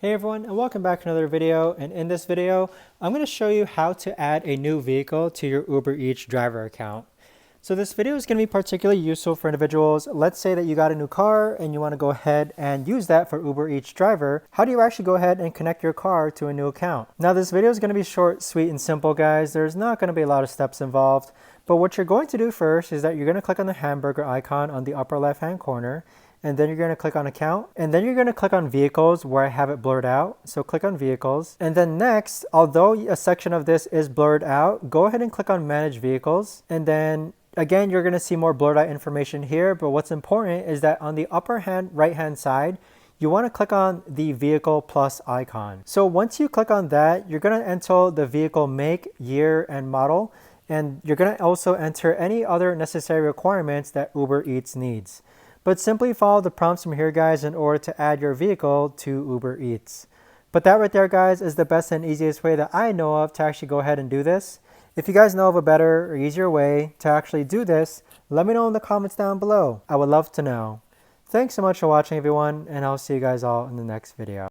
Hey everyone, and welcome back to another video. And in this video, I'm going to show you how to add a new vehicle to your Uber Eats driver account. So this video is going to be particularly useful for individuals. Let's say that you got a new car and you want to go ahead and use that for Uber Eats driver. How do you actually go ahead and connect your car to a new account? Now this video is going to be short, sweet, and simple, guys. There's not going to be a lot of steps involved. But what you're going to do first is that you're going to click on the hamburger icon on the upper left hand corner. And then you're going to click on account, and then you're going to click on vehicles where I have it blurred out. So click on vehicles, and then next, although a section of this is blurred out, go ahead and click on manage vehicles. And then again, you're going to see more blurred out information here, but what's important is that on the upper right hand side, you want to click on the vehicle plus icon. So once you click on that, you're going to enter the vehicle make, year, and model, and you're going to also enter any other necessary requirements that Uber Eats needs. But simply follow the prompts from here, guys, in order to add your vehicle to Uber Eats. But that right there, guys, is the best and easiest way that I know of to actually go ahead and do this. If you guys know of a better or easier way to actually do this, let me know in the comments down below. I would love to know. Thanks so much for watching, everyone, and I'll see you guys all in the next video.